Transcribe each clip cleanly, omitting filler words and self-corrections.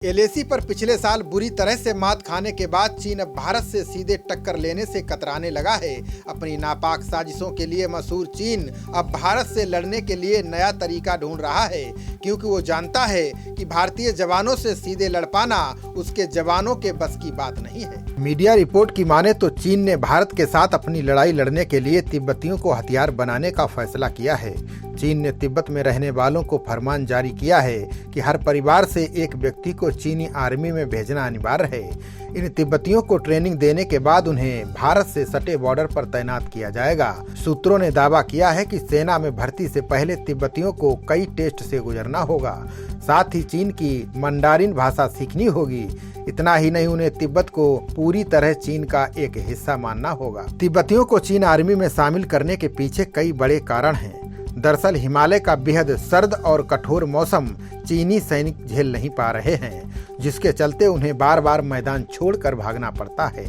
LAC पर पिछले साल बुरी तरह से मात खाने के बाद चीन अब भारत से सीधे टक्कर लेने से कतराने लगा है। अपनी नापाक साजिशों के लिए मशहूर चीन अब भारत से लड़ने के लिए नया तरीका ढूंढ रहा है, क्योंकि वो जानता है कि भारतीय जवानों से सीधे लड़ पाना उसके जवानों के बस की बात नहीं है। मीडिया रिपोर्ट की माने तो चीन ने भारत के साथ अपनी लड़ाई लड़ने के लिए तिब्बतियों को हथियार बनाने का फैसला किया है। चीन ने तिब्बत में रहने वालों को फरमान जारी किया है कि हर परिवार से एक व्यक्ति को चीनी आर्मी में भेजना अनिवार्य है। इन तिब्बतियों को ट्रेनिंग देने के बाद उन्हें भारत से सटे बॉर्डर पर तैनात किया जाएगा। सूत्रों ने दावा किया है कि सेना में भर्ती से पहले तिब्बतियों को कई टेस्ट से गुजरना होगा। साथ ही चीन की मंडारिन भाषा सीखनी होगी। इतना ही नहीं, उन्हें तिब्बत को पूरी तरह चीन का एक हिस्सा मानना होगा। तिब्बतियों को चीन आर्मी में शामिल करने के पीछे कई बड़े कारण हैं। दरअसल हिमालय का बेहद सर्द और कठोर मौसम चीनी सैनिक झेल नहीं पा रहे हैं, जिसके चलते उन्हें बार बार मैदान छोड़कर भागना पड़ता है।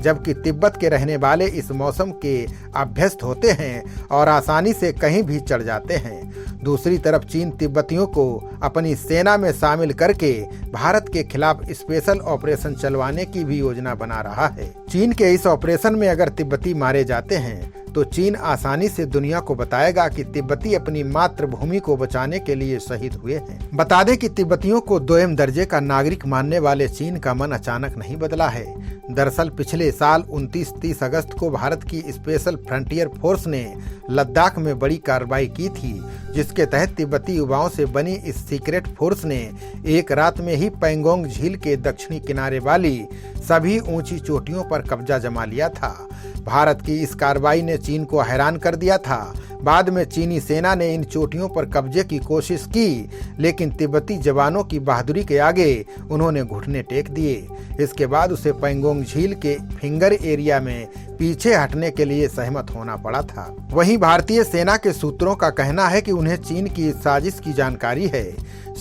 जबकि तिब्बत के रहने वाले इस मौसम के अभ्यस्त होते हैं और आसानी से कहीं भी चढ़ जाते हैं। दूसरी तरफ चीन तिब्बतियों को अपनी सेना में शामिल करके भारत के खिलाफ स्पेशल ऑपरेशन चलवाने की भी योजना बना रहा है। चीन के इस ऑपरेशन में अगर तिब्बती मारे जाते हैं तो चीन आसानी से दुनिया को बताएगा कि तिब्बती अपनी मातृभूमि को बचाने के लिए शहीद हुए हैं। बता दें कि तिब्बतियों को दोयम दर्जे का नागरिक मानने वाले चीन का मन अचानक नहीं बदला है। दरअसल पिछले साल 29-30 अगस्त को भारत की स्पेशल फ्रंटियर फोर्स ने लद्दाख में बड़ी कार्रवाई की थी, जिसके तहत तिब्बती युवाओं से बनी इस सीक्रेट फोर्स ने एक रात में ही पैंगोंग झील के दक्षिणी किनारे वाली सभी ऊंची चोटियों पर कब्जा जमा लिया था। भारत की इस कार्रवाई ने चीन को हैरान कर दिया था। बाद में चीनी सेना ने इन चोटियों पर कब्जे की कोशिश की, लेकिन तिब्बती जवानों की बहादुरी के आगे उन्होंने घुटने टेक दिए। इसके बाद उसे पैंगोंग झील के फिंगर एरिया में पीछे हटने के लिए सहमत होना पड़ा था। वहीं भारतीय सेना के सूत्रों का कहना है कि उन्हें चीन की इस साजिश की जानकारी है।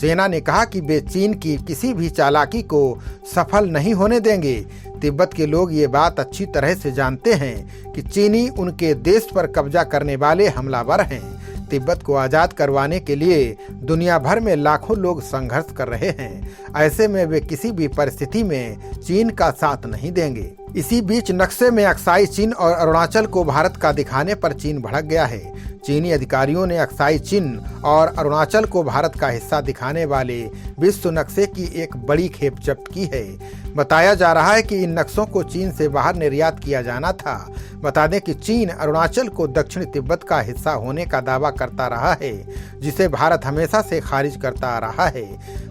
सेना ने कहा कि वे चीन की किसी भी चालाकी को सफल नहीं होने देंगे। तिब्बत के लोग ये बात अच्छी तरह से जानते हैं कि चीनी उनके देश पर कब्जा करने वाले हमलावर हैं। तिब्बत को आजाद करवाने के लिए दुनिया भर में लाखों लोग संघर्ष कर रहे हैं। ऐसे में वे किसी भी परिस्थिति में चीन का साथ नहीं देंगे। इसी बीच नक्शे में अक्साई चीन और अरुणाचल को भारत का दिखाने पर चीन भड़क गया है। चीनी अधिकारियों ने अक्साई चीन और अरुणाचल को भारत का हिस्सा दिखाने वाले विश्व नक्शे की एक बड़ी खेप जब्त की है। बताया जा रहा है कि इन नक्शों को चीन से बाहर निर्यात किया जाना था। बता दें कि चीन अरुणाचल को दक्षिण तिब्बत का हिस्सा होने का दावा करता रहा है, जिसे भारत हमेशा से खारिज करता आ रहा है।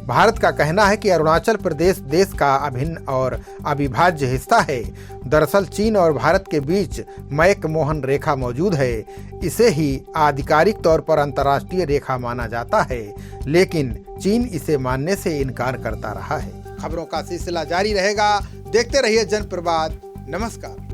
भारत का कहना है कि अरुणाचल प्रदेश देश का अभिन्न और अविभाज्य हिस्सा है। दरअसल चीन और भारत के बीच मैक-मोहन रेखा मौजूद है। इसे ही आधिकारिक तौर पर अंतर्राष्ट्रीय रेखा माना जाता है, लेकिन चीन इसे मानने से इनकार करता रहा है। खबरों का सिलसिला जारी रहेगा। देखते रहिए जनप्रवाद। नमस्कार।